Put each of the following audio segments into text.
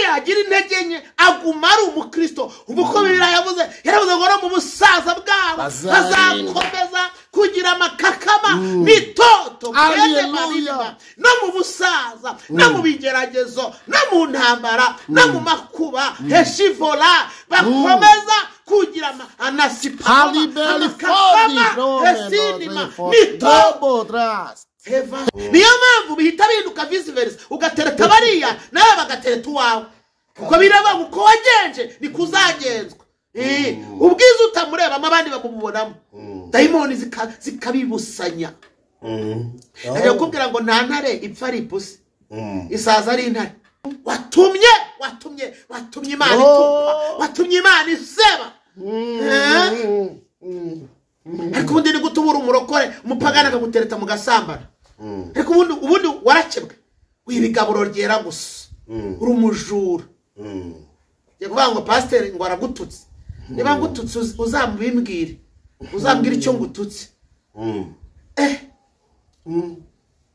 yagira intege nke aguma ari umukristo uko Bibiliya yaravuze ngo no mu busaza bwabo bazakomeza kugira amakakama n'itoto no mu busaza no mu bigeragezo no mu ntambara no mu makuba heshivora bakomeza kugira anasipa niyo mpamvu bihita bihinduka vice versa ugatereta bariya nawe bagatereta uwawe kuko biraba uko wagenje ni kuzagenzwa ubwiza utamurebamo abandi bamubonamo dayimoni zikabibusanya ajya kukubwira ngo nta ntare ipfa ari ipusi isaza ari intare watumye Imana itukwa watumye Imana iseba ariko ubundi ni gutubura umurokore umupagana akagutereta mu gasambana ariko ubundi warakebwe wibigaburo ryera gusa uri umujura ya kuvuga ngo pasiteri ngo aragututse niba ngututse uzamubimbwire uzambwira icyo ngututse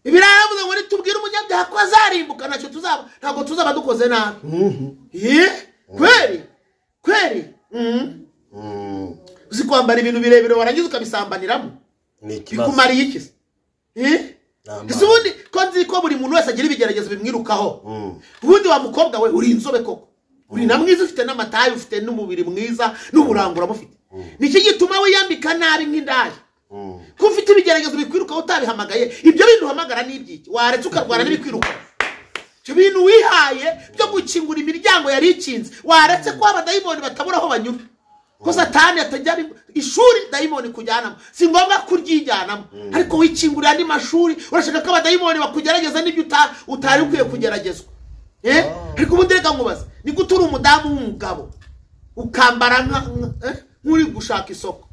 Bibiliya yavuze ngo nitubwire umunyabyaha ko azarimbuka nacyo ntabwo tuzaba dukoze nabi kweri uzi kwambara ibintu birebire warangiza ukabisambaniramo bikumariye iki ese ubundi ko nzi ko buri muntu wese agira ibigeragezo bimwirukaho ubundi wa mukobwa we uri inzobe koko uri na mwiza ufite n'amatayi ufite n'umubiri mwiza n'uburangura mufite niki gituma wiyambika nabi nk'indaya ko ufite ibigeragezo bikwirukaho utabihamagaye ibyo bintu uhamagara n'ibyiki waretse ukarwana n'ibikwiruka ibyo bintu wihaye byo gukingura imiryango yari ikinze waretse ko abadayimoni batabura aho banyura ko Satani atajya ishuri dayimoni kujyanamo si ngombwa kuryijyanamo ariko wikingurira andi mashuri urashaka ko abadayimoni bakugerageza n'ibyo utari ukwiye kugeragezwa ariko ubundi reka nkubaza ni gutura umudamu w'umugabo ukambara nk'uri gushaka isoko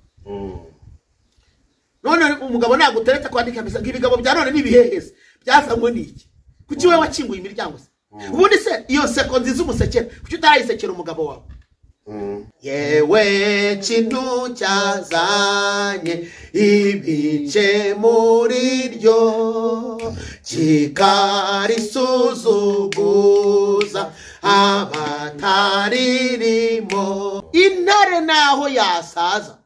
none umugabo nagutereta kwandika mbisa nk'ibigabo bya none n'ibiheheze byasangwe n'iki kuki we wakinguye imiryango se ubundi se iyo seko nziza umusekera kuki utarayisekera umugabo wawe yewe kintu cyazanye ibice muri ryo kikarisuzuguza abataririmo intare naho yasaza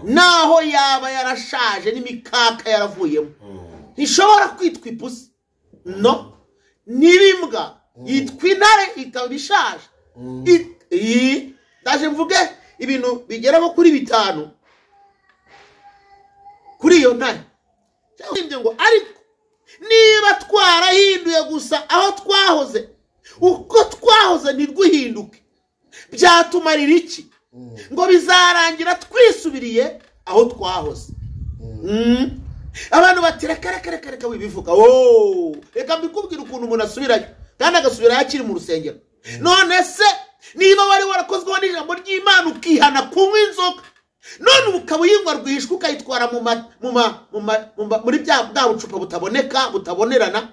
naho yaba yarashaje n'imikaka yaravuyemo ntishobora kwitwa ipusi no n'ibimbwa yitwa intare ikaba ishaje ndaje mvuge ibintu bigeraho kuri 5 kuri iyo ntare ngo ariko niba twarahinduye gusa aho twahoze uko twahoze ntirwihinduke byatumarira iki ngo bizarangira twisubiriye aho twahoze abantu batireka wibivuga reka mbikubwira ukuntu umuntu asubirayo kandi agasubirayo akiri mu rusengero none se niba wari warakozweho n'ijambo ry'Imana ukihana kunywa inzoga none ukaba uyinywa rwishwe ukayitwara muri bwa bucupa butabonerana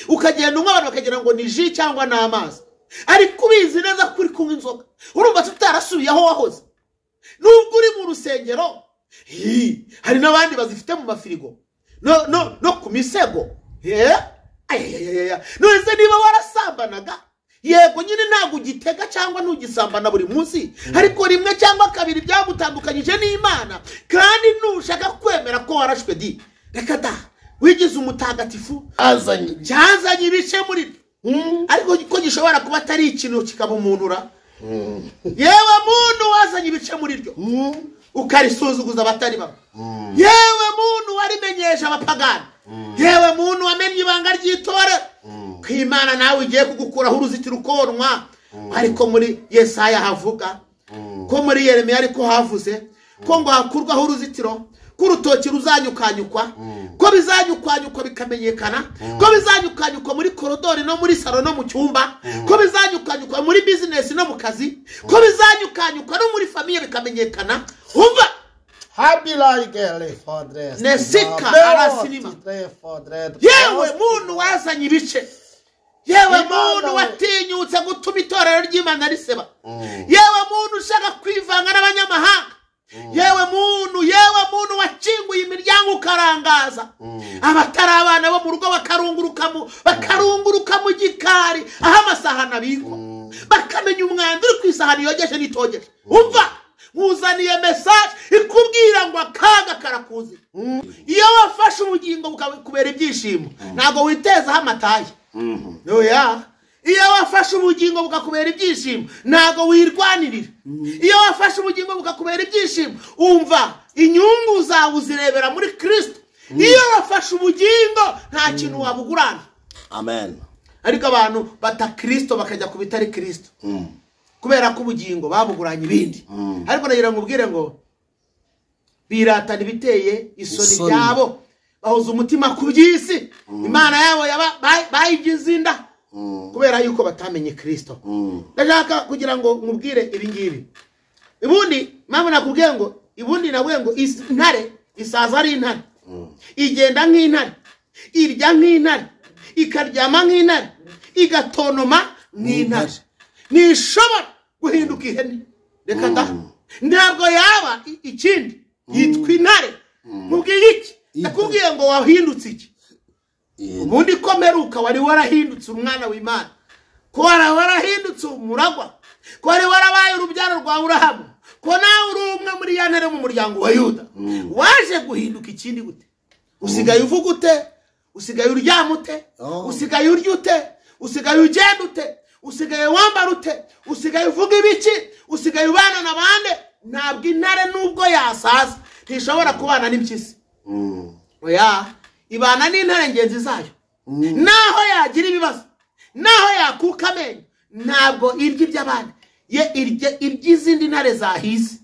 ukagenda unywa abantu bakagira ngo ni ji cyangwa ni amazi ariko ubizi neza ko uri kunywa inzoga urumva tutarasubiye aho wahoze nubwo uri mu rusengero hari n'abandi bazifite mu mafirigo no ku misego none se niba warasambanaga yego nyine ntabwo ugitega cyangwa ntugisambana buri munsi ariko rimwe cyangwa kabiri byagutandukanyije n'Imana kandi nushaka kwemera ko warashwe reka da wigize umutagatifu cyazanye ibice muri ariko ko gishobora kuba atari ikintu kikabumunura yewe muntu wazanye ibice muri ryo ukarisuzuguza abatari baba yewe muntu warimenyesha abapagani yewe muntu wamenye ibanga ry'itorero kw'Imana nawe ugiye kugukuraho uruzitiro ukonwa ariko muri Yesaya havuga ko muri Yeremiya ariko havuze ko ngo hakurwaho uruzitiro k'urutoki ruzanyukanyukwa ko bizanyukanyukwa bikamenyekana ko bizanyukanyukwa muri korodori no muri salo no mu cyumba ko bizanyukanyukwa muri business no mu kazi ko bizanyukanyukwa no muri famille bikamenyekana umva nesika arasinima yewe muntu wazanye ibice yewe muntu watinyutse gutuma itorero ry'Imana riseba yewe muntu ushaka kwivanga n'abanyamahanga yewe muntu wakinguye imiryango bukarangaza abatari abana bo mu rugo bakarunguruka mu gikari aho amasahani abikwa bakamenya umwanda uri ku isahani yogeje n'itogeje umva nkuzaniye mesaje ikubwira ngo akaga karakuze iyo wafashe ubugingo bukakubera ibyishimo ntabwo witezaho amataye oya iyo wafashe ubugingo bukakubera ibyishimo ntabwo wirwanirira iyo wafashe ubugingo bukakubera ibyishimo umva inyungu zawe uzirebera muri Kristo iyo wafashe ubugingo nta kintu wabugurana amen ariko abantu bata Kristo bakajya ku bitari Kristo kubera ko ubugingo babuguranye ibindi ariko nagira ngo ubwire ngo biratana ibiteye isoni byabo bahuza umutima ku by'isi imana yabo bayigize inda kubera yuko batamenye Kristo ndashaka kugira ngo nkubwire ibi ngibi ibundi mpamvu nakubwiye ngo ibundi navuye ngo intare isaza ari intare igenda nk'intare irya nk'intare ikaryama nk'intare igatonoma nk'intare nishobora guhinduka ihene reka ntabwo yaba ikindi yitwa intare mubwiye iki nakubwiye ngo wahindutse iki ubundi ko meruka wari warahindutse umwana w'Imana ko warahindutse umuragwa ko wari warabaye urubyaro rwa Aburahamu ko nawe uri umwe muri ya ntare mu muryango wa Yuda waje guhinduka ikindi gute usigaye uvuga ute usigaye uryama ute usigaye urya ute usigaye ugenda ute usigaye wambara ute usigaye uvuga ibiki usigaye ubana n'abandi ntabwo intare nubwo yasaza ntishobora kubana n'impyisi oya ibana n'intare ngenzi zayo naho yagira ibibazo naho yakuka amenyo ntabwo irya iby'abandi ye irya iby'izindi ntare zahize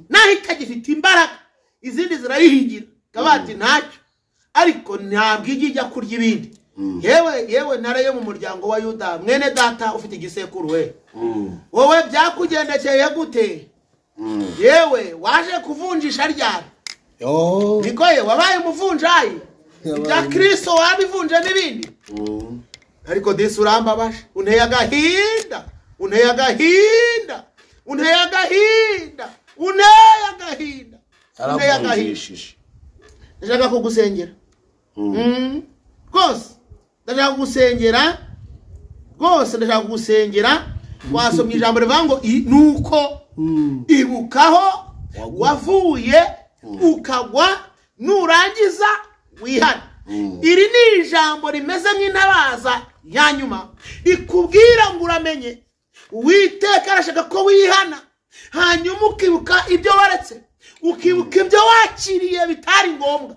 naho itagifite imbaraga izindi zirayihigira kabati ntacyo ariko ntabwo ijya kurya ibindi yewe ntare yo mu muryango wa Yuda mwene data ufite igisekuru we wowe byakugendekeye gute yewe waje kuvunjisha ryari niko ye wabaye umuvunjayi ibya Kristo wabivunje n'ibindi ariko disi urambabaje unteye agahinda ndashaka kugusengera rwose ndashaka kugusengera wasomye ijambo rivuga ngo nuko ibukaho wavuye ukagwa nurangiza wihana iri ni ijambo rimeze nk'intabaza ya nyuma ikubwira ngo uramenye Uwiteka arashaka ko wihana hanyuma ukibuka ibyo waretse ukibuka ibyo wakiriye bitari ngombwa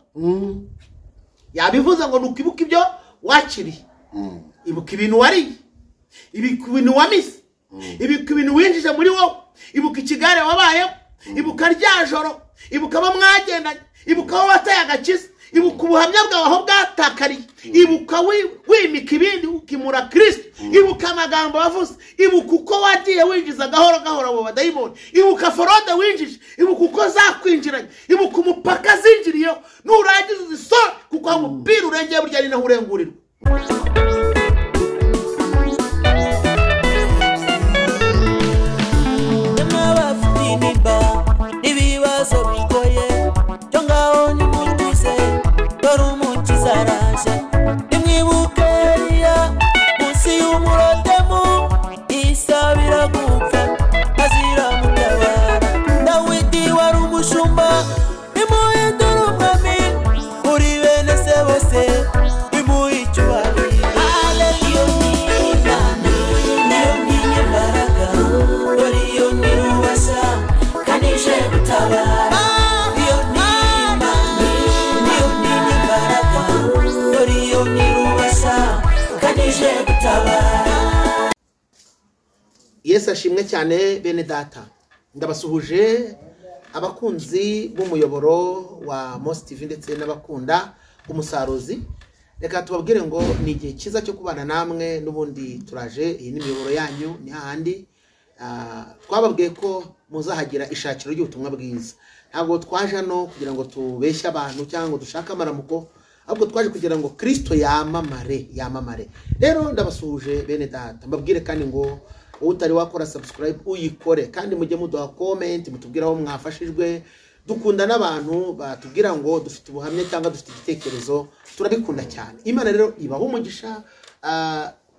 yabivuze ngo nukibuka ibyo wakiriye ibuka ibintu wariye ibuka ibintu wamise ibuka ibintu winjije muri wowe ibuka ikigare wabayeho ibuka rya joro ibuka abo mwagendanye ibuka aho wataye agakiza ibuka ubuhamya bwawe aho bwatakariye ibuka wimika ibindi ukimura Kristo ibuka amagambo wavuze ibuka uko wagiye winjiza gahoro abo badayimoni ibuka forode winjije ibuka uko zakwinjiranye ibuka umupaka zinjiriyeho nurangiza uzisore kuko aho umupira urengeye burya ari naho urengurirwa ibibazo bigoye cyo ngaho nimutize dore umukiza araje nimwibuke munsi y'umurotemu isabira gupfa azira mutabara Dawidi wari umushumba imuhindura umwami kuri bene se bose imuha icyubahiro haleluya niyo n'imbaraga dore iyo nirubasha kanije gutabara iyo n'imbaraga dore iyo nirubasha kanije gutabara. Yesu ashimwe cyane bene data ndabasuhuje abakunzi b'umuyoboro wa Mos TV ndetse n'abakunda umusaruzi reka tubabwire ngo ni igihe cyiza cyo kubana namwe n'ubundi turaje iyi ni imiyoboro yanyu ni hahandi twababwiye ko muzahagira ishakiro ry'ubutumwa bwiza ntabwo twaje no kugira ngo tubeshye abantu cyangwa dushaka amaramuko ahubwo twaje kugira ngo Kristo yamamare rero ndabasuhuje bene data mbabwire kandi ngo utari wakora subscribe uyikore kandi mujye muduha comment mutubwira aho mwafashijwe dukunda n'abantu batubwira ngo dufite ubuhamya cyangwa dufite igitekerezo, turabikunda cyane. Imana rero ibaho umugisha.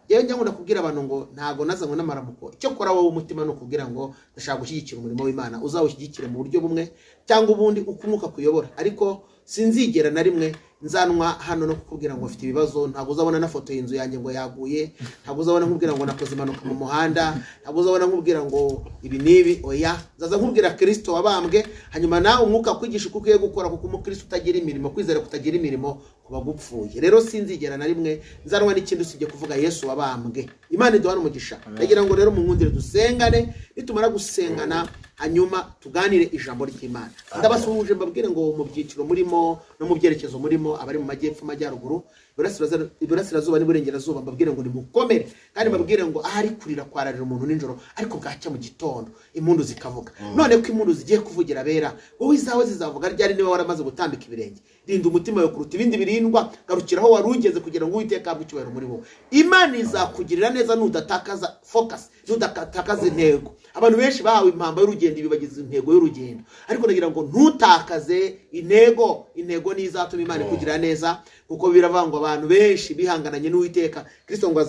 Yewe njya nkunda kubwira abantu ngo ntago nazanywe n'amaramuko, icyo kora wowe umutima no kubwira ngo ndashaka gushyigikira umurimo w'Imana, uzawushyigikire mu buryo bumwe cyangwa ubundi ukumuka kuyobora. Ariko sinzigera na rimwe nzanwa hano no kukubwira ngo ufite ibibazo. Ntago uzabona na foto y'inzu yanjye ngo yaguye, ntago uzabona nkubwira ngo nakoze impanuka mu muhanda, ntago uzabona nkubwira ngo ibi nibi. Oya, nzaza nkubwira Kristo wabambwe, hanyuma nawe umwuka kwigisha uko ukwiye gukora, kuko umukristo utagira imirimo, kwizera kutagira imirimo kuba gupfuye. Rero sinzigera na rimwe nzanwa n'ikindi usibye kuvuga Yesu wabambwe. Imana iduhana umugisha. Ndagira ngo rero mu nkundire dusengane, nitumara gusengana hanyuma tuganire ijambo ry'Imana. Ndabasuhuje mbabwire ngo mu byiciro murimo no mu byerekezo murimo, abari mu majyepfo, amajyaruguru, iburasirazuba n'iburengerazuba, mbabwire ngo nimukomere, kandi mbabwire ngo ahari kurira kwararira umuntu nijoro, ariko bwacya mu gitondo impundu zikavuga. None ko impundu zigiye kuvugira bera, wowe izawe zizavuga ryari niba waramaze gutambika ibirenge? Rinda umutima wawe kuruta ibindi birindwa, garukiraho warungeze kugira ngo Uwiteka abwe icyubahiro muri wowe. Imana izakugirira neza nudatakaza focus, nudatakaza intego. Abantu benshi bahawe impamba y'urugendo bibagize intego y'urugendo, ariko nagira ngo ntutakaze intego. Intego ni izatuma Imana ikugirira neza, kuko biravangwa abantu benshi bihangananye n'Uwiteka. Kristo ngo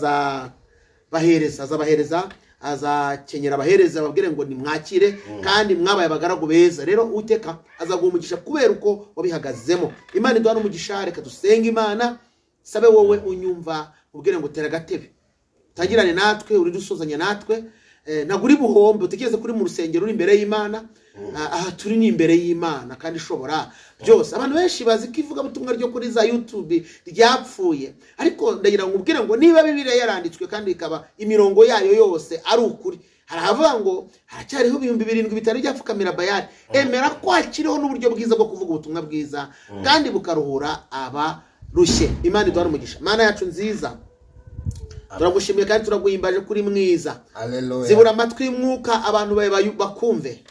azabahereza, azakenyera abahereza, babwire ngo nimwakire kandi mwabaye abagaragu beza. Rero Uwiteka azaguha umugisha kubera uko wabihagazemo. Imana iduhana umugisha. Reka dusenge Imana. Sabe wowe unyumva, ubwire ngo tera gatebe, tagirane natwe, uri dusozanya natwe. Naguri buhombe, utekereze kuri mu rusengero uri imbere y'Imana. Aha turi ni imbere y'Imana kandi ishobora byose. Abantu benshi bazi kivuga butumwa ryo kuri za YouTube ryapfuye, ariko ndagira ngo ubwire ngo niba Bibiliya yaranditswe kandi ikaba imirongo yayo yose ari ukuri, haravuga ngo haracyariho 7,000 bitari byapfukamira Bayali. Emera ko hakiriho n'uburyo bwiza bwo kuvuga ubutumwa bwiza kandi bukaruhura abarushye. Imana iduhana umugisha. Mana yacu nziza, turagushimiye kandi turaguhimbaje kuri mwiza. Zibura amatwi y'umwuka abantu bakumve,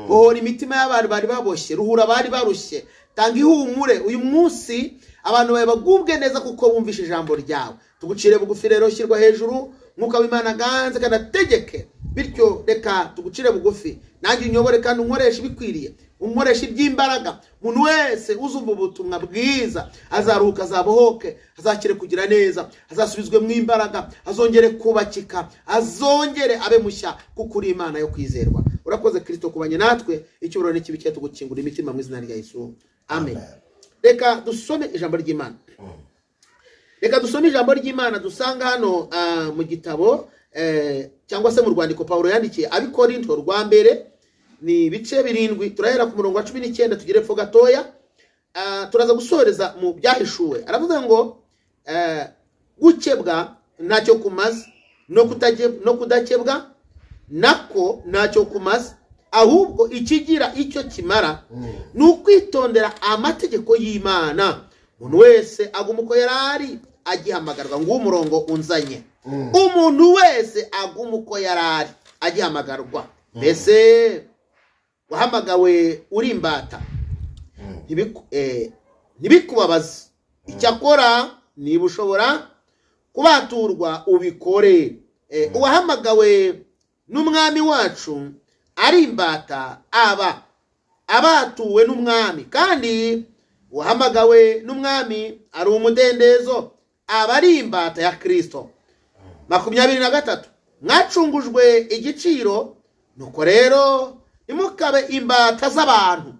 bohora imitima y'abantu bari baboshye, ruhura bari barushye, tanga ihumure uyu munsi abantu bagubwe neza kuko bumvishe ijambo ryawe. Tugucire bugufi rero, shyirwa hejuru, mwuka w'Imana ganze kandi ategeke. Bityo reka tugucire bugufi, nanjye unyobore kandi unkoreshe bikwiriye, unkoreshe iby'imbaraga. Umuntu wese uzumva ubutumwa bwiza azaruhuka, azabohoke, azakire kugira neza, azasubizwe mu imbaraga, azongere kubakika, azongere abe mushya, kuko uri Imana yo kwizerwa. Urakoze Kristo kubanye natwe, icyubahiro n'ikibi cye tugukingura imitima mu izina rya Yesu. Amen. Reka dusome ijambo ry'Imana. Reka dusome ijambo ry'Imana dusanga hano mu gitabo cyangwa se mu rwandiko Paulo yandikiye Abikorinto rwa mbere, ni ibice 7. Turahera ku murongo wa 19 tugire pfo gatoya. Turaza gusoreza mu byahishuwe. Aravuga ngo gukebwa ntacyo kumaze, no kudakebwa nako ntacyo kumaze, ahubwo ikigira icyo kimara ni ukwitondera amategeko y'Imana. Umuntu wese aguma uko yarari agihamagarwa. Ngo umurongo unzanye, umuntu wese aguma uko yarari agihamagarwa. Mbese wahamagawe uri imbata, ntibikubabaze. Icyakora niba ushobora kubaturwa ubikore. Uwahamagawe n'umwami wacu ari imbata aba abatuwe n'umwami, kandi uwahamagawe n'umwami ari umudendezo aba ari imbata ya Kristo. 23 Mwacungujwe igiciro, nuko rero nimukabe imbata z'abantu.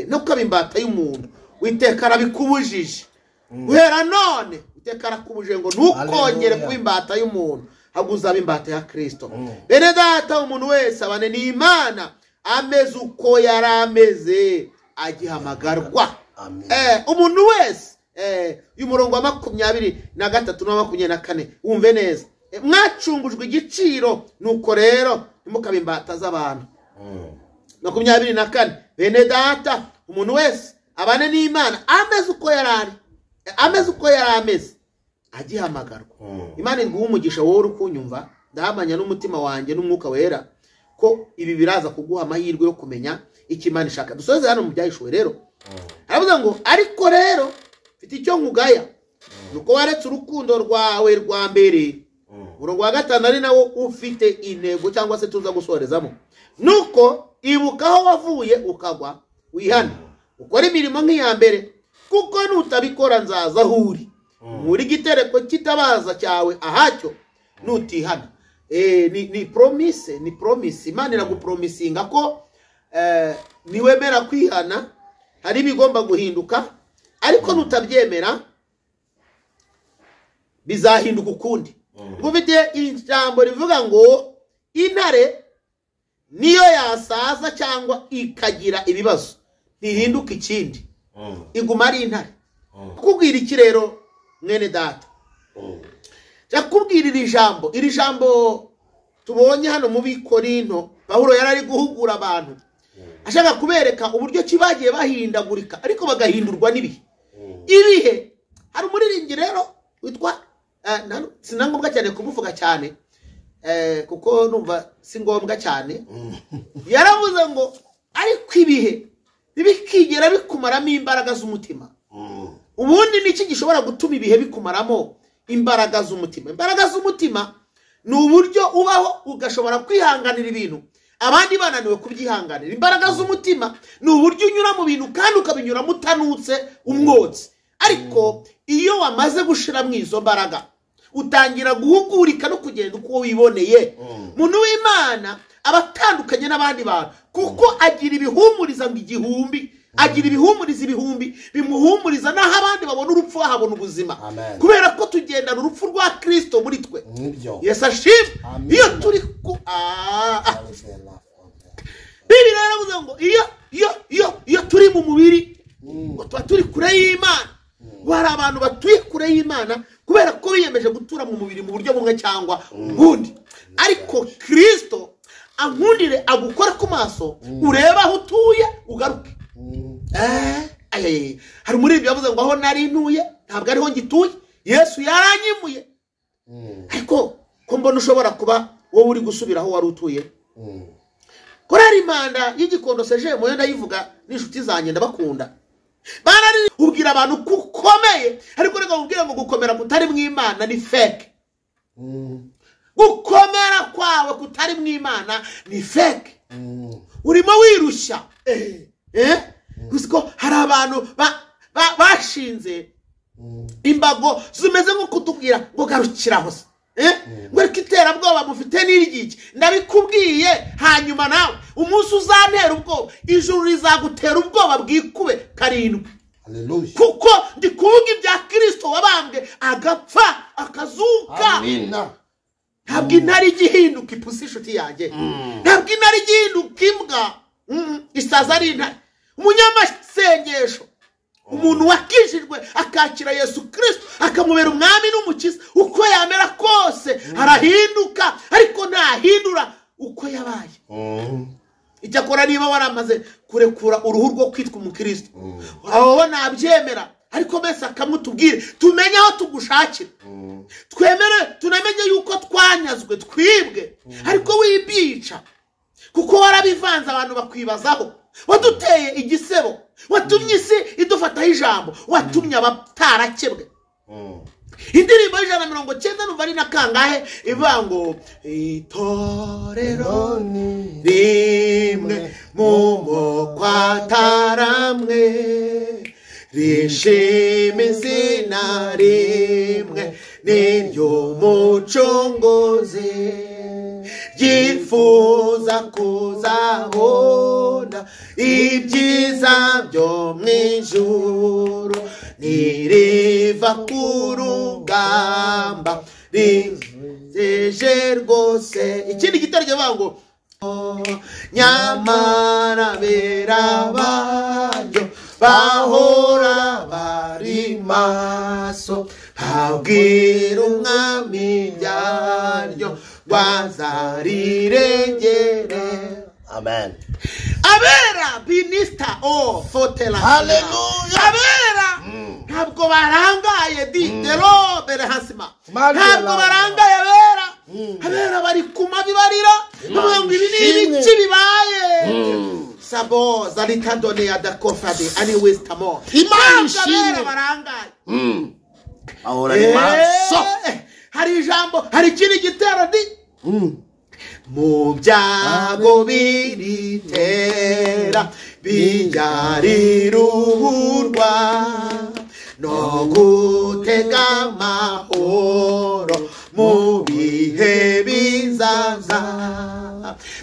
Ntukabe imbata y'umuntu. Uwiteka arabikubujije guhera none. Uwiteka arakubujije ngo ntukongere kuba imbata y'umuntu, ahubwo uzabe imbata ya Kristo. Bene data, umuntu wese abane n'Imana ameze uko yari ameze agihamagarwa. Umuntu wese y'umurongo wa 23 na 24 wumve neza. Mwacungujwe igiciro, nuko rero nimukabe imbata z'abantu. 24 Bene data, umuntu wese abane n'Imana ameze uko yarari, ameze agihamagarwa. Imana iguha umugisha wowe uri kunyumva. Ndahamanya n'umutima wanjye n'umwuka wera ko ibi biraza kuguha amahirwe yo kumenya icyo Imana ishaka. Dusoze hano mu byahishuwe rero. Aravuga ngo ariko rero mfite icyo nkugaya, nuko waretse urukundo rwawe rwa mbere. Umurongo wa 5 ari nawo ufite intego cyangwa se tuza gusorezamo. Nuko ibuka aho wavuye ukagwa, wihane ukora imirimo nk'iya mbere, kuko nutabikora nzaza aho uri muri gitereko kitabaza cyawe ahacyo nutihana. Ni promise, ni promise. Imana iragupromisinga ko niwemera kwihana hari bigomba guhinduka, ariko nutabyemera bizahinduka ukundi. Ngufite ijambo rivuga ngo intare niyo yasaza cyangwa ikagira ibibazo ntihinduka ikindi, iguma ari intare. Kukubwira iki rero mwene data? Jakubwira iri jambo tubonye hano mu Bikorinto, Pawulo yarari guhugura abantu ashaka kubereka uburyo kibagiye bahindagurika ariko bagahindurwa n'ibihe. Ibihe hari umuririmbyi rero witwa sinangombwa cyane kumuvuga cyane kuko numva si ngombwa cyane, yaravuze ngo ariko ibihe bikigera bikumaramo imbaraga z'umutima. Ubundi niki gishobora gutuma ibihe bikumaramo imbaraga z'umutima? Imbaraga z'umutima ni uburyo ubaho ugashobora kwihanganira ibintu abandi bananiwe kubyihanganira. Imbaraga z'umutima ni uburyo unyura mu bintu kandi ukabinyura mutanutse umwotsi. Ariko iyo wamaze gushira mu izo mbaraga utangira guhugurika no kugenda uko wiboneye. Muntu w'Imana abatandukanye n'abandi bantu kuko agira ibihumuriza ngo igihumbi, agira ibihumuriza ibihumbi bimuhumuriza naho abandi babona urupfu bahabona ubuzima. Kubera ko tugendana urupfu rwa Kristo muri twe. Yesu ashimwe. Iyo turi ku Bibiliya yaravuze ngo iyo turi mu mubiri ngo tuba turi kure y'Imana. Hari abantu batuye kure y'Imana kubera ko biyemeje gutura mu mubiri mu buryo bumwe cyangwa ubundi. Ariko Kristo ankundire agukora ku maso ureba aho utuye ugaruke. Hari umuririmbyi yavuze ngo aho nari ntuye ntabwo ariho ngituye, Yesu yaranyimuye. Ariko ko mbona ushobora kuba wowe uri gusubira aho wari utuye. Korari Impanda y'Igikondo seje moyo ndayivuga n'inshuti zanjye ndabakunda. Barari ubwira abantu kukomeye, ariko rega ubwira ngo gukomera kutari mu Imana ni fake. Gukomera kwawe kutari mu Imana ni fake. Urimo wirushya. Gusko hari abantu bashinze imbago zimeze nko kutubwira ngo garukiraho se. Ngo kitera bwoba mufite n'irigiki ndabikubwiye, hanyuma nawe umunsi uzantera ubwoba ijuru rizagutera ubwoba bwikube karindwi. Haleluya. Kuko ndi kuvuga ibya Kristo wabambwe agapfa akazuka. Amina. Ntabwo intare igihinduka ipusi inshuti yanjye. Ntabwo intare igihinduka imbwa. Isaza ari intare. Umunyamasengesho, umuntu wakijijwe akakira Yesu Kristo akamubera umwami n'umukiza, uko yamera kose arahinduka, ariko ntahindura uko yabaye. Icyakora niba waramaze kurekura uruhu rwo kwitwa umukristo, aho nabyemera, ariko bese akamutubwire tumenye aho tugushakira. Twemere tunamenye yuko twanyazwe twibwe, ariko wibica kuko warabivanze abantu bakwibazaho. Waduteye igisebo, watumye isi idufataho ijambo, watumye abatarakebwe. Indirimbo y'Ijana numva ari na kangahe ivuga ngo itorero rimwe mu moko ataramwe rishima izina rimwe n'iry'umucunguzi ryifuza kuzabona ibyiza byo mu ijuru niriva ku rugamba rizeje rwose. Ikindi gitero kivuga ngo nyamara bera baryo bahora bari maso habwira umwami byaryo rwazarirengere. Amen. Abera binista fotela. Hallelujah. Abera ntabwo barangaye dero bere hasima. Ntabwo barangaye abera. Abera bari kumabi barira ngo ibi ni ibiki bibaye. Sabo zalitandone ya dakofade ani westamo. Imana barangaye. Ahora ni maso. Hari ijambo, hari ikindi gitero di mu byago biritera bijyarirurwa no gutega amahoro mu bihe bizaza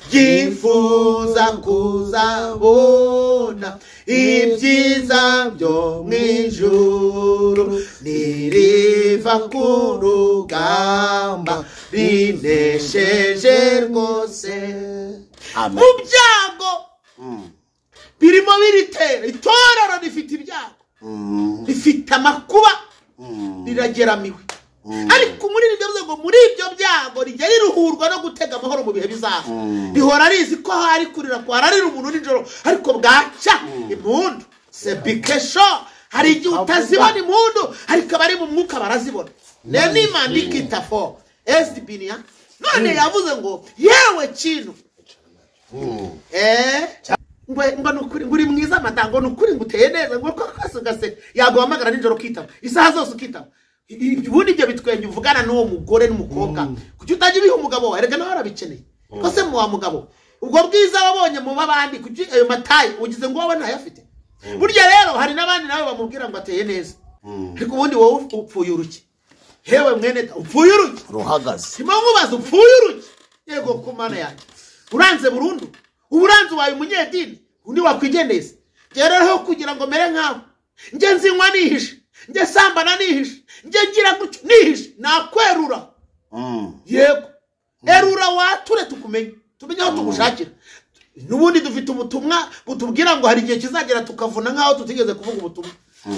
byifuza kuzabona ibyiza byo mu ijuru niriva ku rugamba rinesheje rwose. Amen. Mu byago birimo biritera, itorero rifite ibyago, rifite amakuba, rirageramiwe, ariko muri ibyo byago, muri ibyo byago rijya riruhurwa no gutega amahoro mu bihe bizaza. Rihora rizi ko hari kurira kwararira umuntu nijoro, ariko bwacya impundu sebikesho. Hari igihe utazibona impundu, ariko abari mu mwuka barazibona. N'Imana ikitafo esdibinia none yavuze ngo yewe kintu ngo nukuri nguri mwiza madango nukuri nguteye neza ngo kwasugase yaguhamagara nijoro kitaba isaha zose ukitaba. Ubundi ibyo bitwenge uvugana n'uwo mugore n'umukobwa kuki utajya ubiha umugabo wawe, erega nawe arabikeneye ko se mu wa mugabo ubwo bwiza wabonye mu babandi kuki ayo matayi ugize ngo wowe ntayafite. Burya rero hari n'abandi nawe bamubwira ngo ateye neza, ariko ubundi wowe upfuye uruki. Hewe mwene upfuye uruki ruhagaze simubaza upfuye uruki. Yego ku mana yanjye uranze burundu, uburanze waye umunyedini undi wakwigendeza. Rero kugira ngo mere nkawe nge nzinywa nihishe, nge sambana nihishe, nge ngira gucyo nihishe, nakwerura. Yego erura wature tukumenye, tumenye aho tugushakira. Nubundi dufite ubutumwa butubwira ngo hari igihe kizagera tukavuna nkaho tutigeze kuvuga ubutumwa.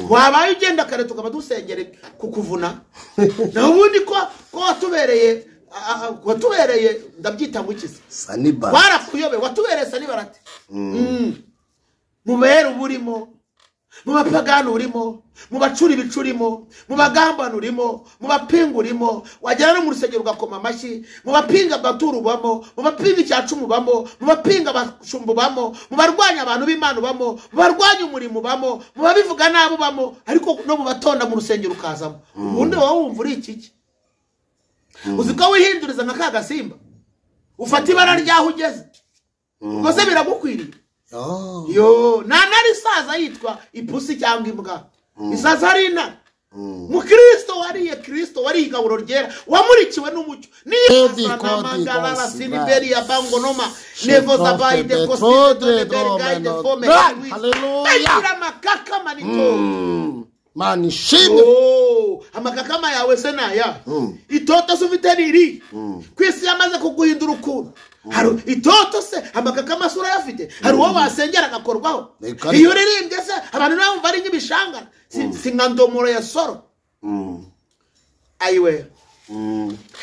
Wabaye ugenda kare tukaba dusengere kukuvuna. Na ubundi ko watubereye ndabyita ngukize Sanibara, warakuyobe watubereye Sanibarate. Mubera uburimo, mu bapagani urimo, mu bacuri bicurimo, mu bagambana urimo, mu bapinga urimo, wagera no mu rusengero ugakoma amashyi, mu bapinga baturu bamo, mu bapinga icyacumu bamo, mu bapinga bashumbu bamo, mu barwanya abantu b'Imana bamo, mu barwanya umurimo bamo, mu babivuga nabo bamo, ariko no mu batonda mu rusengero ukazamo. Ubundi wowe wumva uri iki? Uziko wihinduriza nka kagasimba ufata ibara ryaho ugeze, ubwo se biragukwiriye. Yo nari saza yitwa ipusi cyangwa imbwa, isaza ari intare. Mu Kristo wariye, Kristo wari igaburo ryera, wamurikiwe n'umucyo. Niyo amagara la siniberi ya bangonoma nevo zabayi de costume de bergai de fome. Hallelujah. Makaka manito. Mani shimwe. Amakakama yawe se naya. Itoto sufite riri. Kwisi yamaze kuguhindura ukuntu. Haru itoto se amakakama sura yafite. Haru wowe wasengera agakorwaho. Iyo ririmbye se abantu nabo bari nk'ibishangana. Singandomoro ya soro. Ayiwe.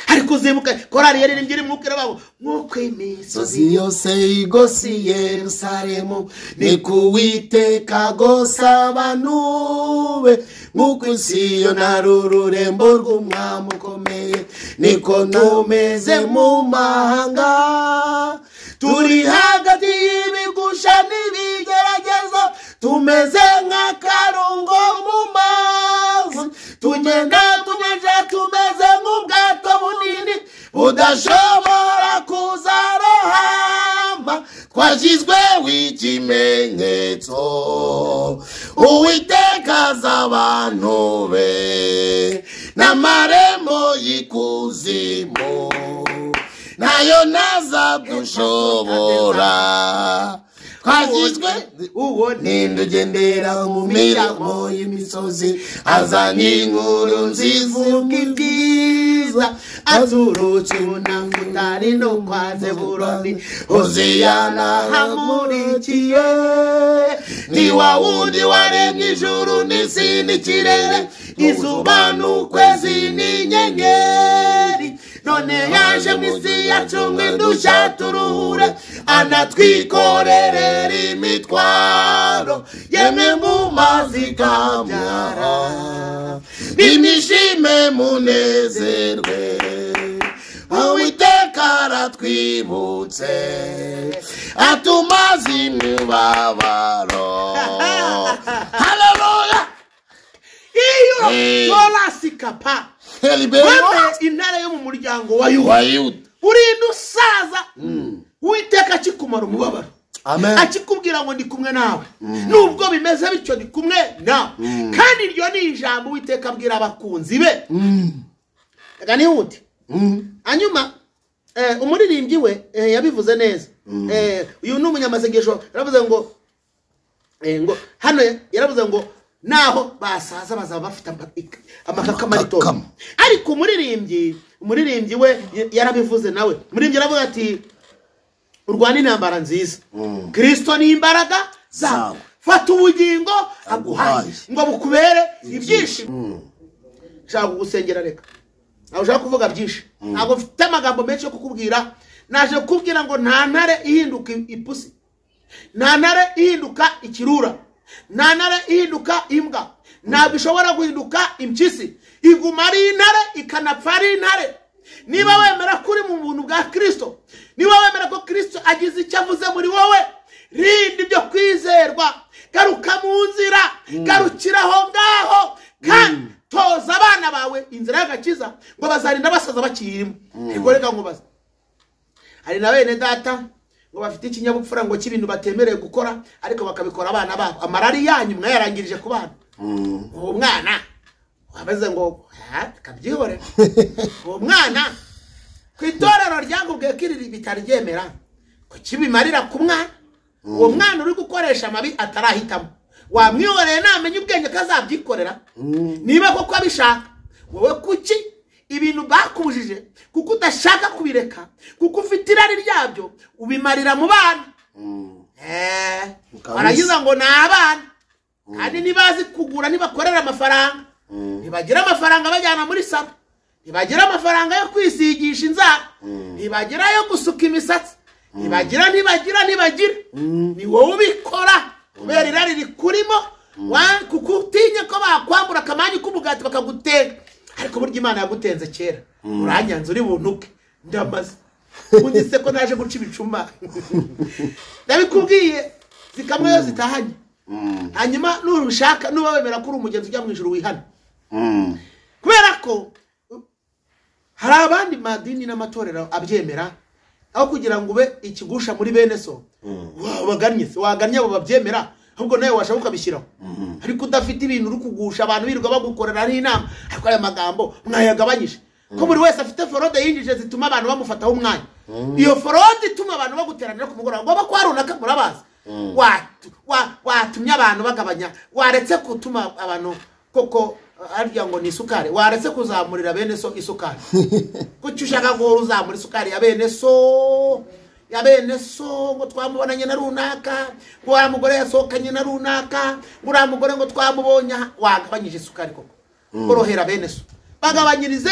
Ariko zimuka korari yaririmbye mwukira babo mwuko imisozi yose igosi Yerusalemu ni kuwiteka gosa banube mwuko isiyo narururembo rw'umwami ukomeye niko tumeze mu mahanga. Turi hagati y'ibigusha n'ibigeragezo, tumeze nk'akarungo mu mazi, tugenda tunyanja tumeze nk'ubwato bunini budashobora kuzarohama. Twashyizweho ikimenyetso, Uwiteka azi abantu be n'amarembo y'ikuzimu nayo ntazadushobora. Twashyizwe uwo ninde ugendera mu miramo y'imisozi, azanye inkuru nziza ubwiza, aturutse unamutari no kwa Zebuloni, Hoziyana hamurikiye. Ni wa wundi waremye ijuru n'isi n'ikirere, izuba n'ukwezi n'inyenyeri. None yaje mu isi yacu ngo indushya turuhure, anatwikorerera imitwaro, yemwe mu mazi kabyara. Nimwishime munezerwe, Uwiteka aratwibutse, atumaze imibabaro. Haleluya. Iyo tolasikapa weme intare yo mu muryango wa Yuda urinda usaza, Uwiteka akikumara umubabaro, akikubwira arakubwira ngo ndi kumwe nawe nubwo bimeze bityo ndi kumwe nawe kandi iryo ni ijambo Uwiteka abwira abakunzi be reka nihute hanyuma umuririmbyi we yabivuze neza uyu ni umunyamasengesho yaravuze ngo hano yaravuze ngo naho basaza bazaba bafite amakaka marito ariko umuririmbyi we yarabivuze nawe umuririmbyi aravuga ati urwana intambara nziza Kristo ni imbaraga zawe fata ubugingo aguhaye ngo bukubere ibyishimo nshaka kugusengera reka nawe ushaka kuvuga byinshi ntabwo mfite amagambo menshi yo kukubwira naje kukubwira ngo nta ntare ihinduka ipusi nta ntare ihinduka ikirura nta ntare ihinduka imbwa ntabwo ishobora guhinduka impyisi iguma ari intare ikanapfa ari intare niba wemera kuri mu buntu bwa Kristo niba wemera ko Kristo agize icyo avuze muri wowe rinda ibyo kwizerwa garuka mu nzira garukira aho ngaho kandi toza abana bawe inzira y'agakiza ngo bazarinda basaza bakirimo ariko reka nkubaza hari na bene data ngo bafite ikinyabupfura ngo cy'ibintu batemereye gukora ariko bakabikora abana babo amarari yanyu mwayarangirije ku bana uwo mwana wabaze ngo kabyihore uwo mwana ku itorero ryagubwiye ko iri bitaryemera ko kibimarira ku mwana uwo mwana uri gukoresha amabi atarahitamo wamwiyoreye namenye ubwenge kazabyikorera niba koko abishaka wowe kuki ibintu bakubujije kuko udashaka kubireka kuko ufite irari ryabyo ubimarira mu bana baragiza ngo ni abana kandi nibazi kugura nibakorera amafaranga ntibagira amafaranga bajyana muri salo ntibagira amafaranga yo kwisigisha inzara ntibagira yo gusuka imisatsi ntibagira ni wowe ubikora kubera irari rikurimo kuko utinye ko bakwambura akamanyu k'umugati bakagutega ariko burya Imana yagutenze kera uranyanze uri buntuke ndamaze ubundi se ko naje guca ibicuma ndabikubwiye zikamwe yo zitahanye hanyuma nurushaka nuba wemera ko uri umugenzi ujya mu ijuru wihana kubera ko hari abandi madini n'amatorero abyemera aho kugira ngo ube ikigusha muri bene so wagannye abo babyemera ahubwo nawe washaka ukabishyiraho ariko udafite ibintu uri kugusha abantu birirwa bagukorera ari inama ariko aya magambo mwayagabanyije ko buri wese afite forode yinjije zituma abantu bamufataho umwanya iyo forode ituma abantu baguteranira ku mugoroba ngo bakwa runaka murabaza watumye abantu bagabanya waretse gutuma abantu koko arya ngo ni isukari waretse kuzamurira bene so isukari kuki ushaka ngo uzamura isukari ya bene so ngo twamubonanye na runaka ngo wa mugore yasohokanye na runaka ngo uriya mugore ngo twamubonye wagabanyije isukari koko korohera bene so bagabanyirize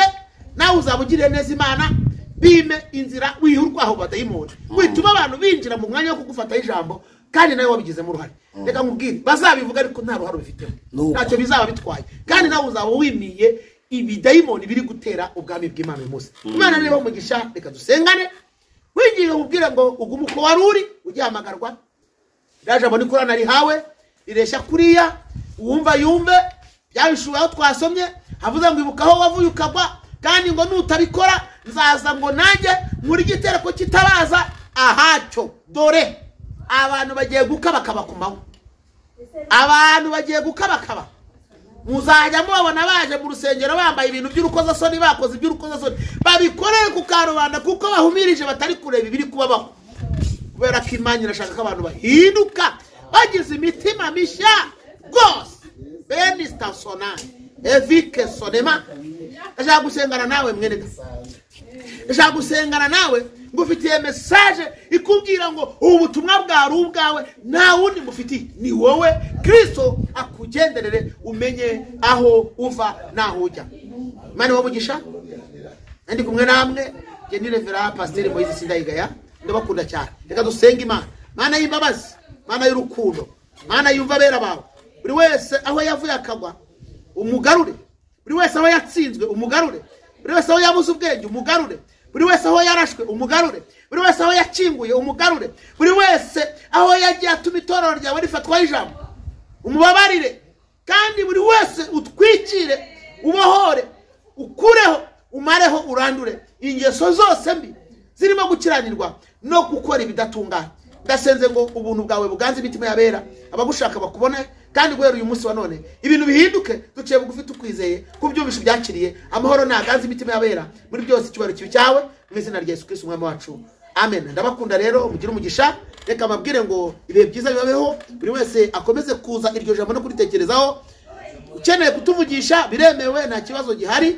nawe uzabugirire neza Imana bime inzira wihurwaho badayimoni wituma abantu binjira mu mwanya wo kugufata ijambo kandi nawe wabigizemo uruhare reka nkubwire bazabivuga ariko nta ruhare ubifitemo ntacyo bizaba bitwaye kandi nawe uzaba wimiye ibidayimoni biri gutera ubwami bw'Imana uyu munsi Imana niba umugisha reka dusengane wigiye ubwira ngo ugume uko wari uri ugihamagarwa ndaje abone Kurana rihawe rireshya kuriya wumva yumve byabishuwe aho twasomye havuze ngo ibuka aho wavuye ukagwa kandi ngo nutabikora nzaza ngo nanjye muri gitereko kitabaza ahacyo dore abantu bagiye gukabakaba ku mawe abantu bagiye gukabakaba muzajya mubabona baje mu rusengero bambaye ibintu by'urukozasoni bakoze iby'urukozasoni babikoreye ku karubanda kuko bahumirije batari kureba ibiri kubabaho kubera ko Imana irashaka ko abantu bahinduka bagize imitima mishya rwose bene stasona evike sonema ashaka gusengana nawe mwene ashaka gusengana nawe ngufitiye message ikubwira ngo ubutumwa bwari ubwawe nta wundi mufitiye ni wowe Kristo akugenderere umenye aho uva naho ujya Imana wabugisha ndi kumwe namwe je ni Reverend Pastor Moise Sindayigaya ndabakunda cyane reka dusenga Imana y'imbabazi Imana y'urukundo Imana yumva bera bawe buri wese aho yavuye akagwa umugarure buri wese aho yatsinzwe umugarure buri wese aho yabuze ubwenge umugarure buri wese aho yarashwe umugarure buri wese aho yakinguye umugarure buri wese aho yagiye atuma itorero ryawe rifatwa ijambo umubabarire kandi buri wese utwikire ubohore ukureho umareho urandure ingeso zose mbi zirimo gukiranirwa no gukora ibidatunganye ndasenze ngo ubuntu bwawe buganze imitima yabera abagushaka bakubone kandi guhera uyu munsi wa none ibintu bihinduke duciye bugufi tukwizeye kubyumvisha byakiriye amahoro naganze imitima yabera muri byose icyubahiro kibi cyawe mu izina rya Yesu Kristo umwami wacu amen. Ndabakunda rero mugire umugisha, reka mabwire ngo ibihe byiza bibabeho, buri wese akomeze kuza iryo jambo no kuritekerezaho. Ukeneye kutuvugisha biremewe, nta kibazo gihari,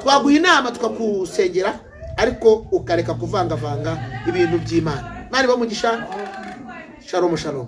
twaguha inama tukakusengera, ariko ukareka kuvangavanga ibintu by'Imana. Mari bamugisha. Shalom shalom.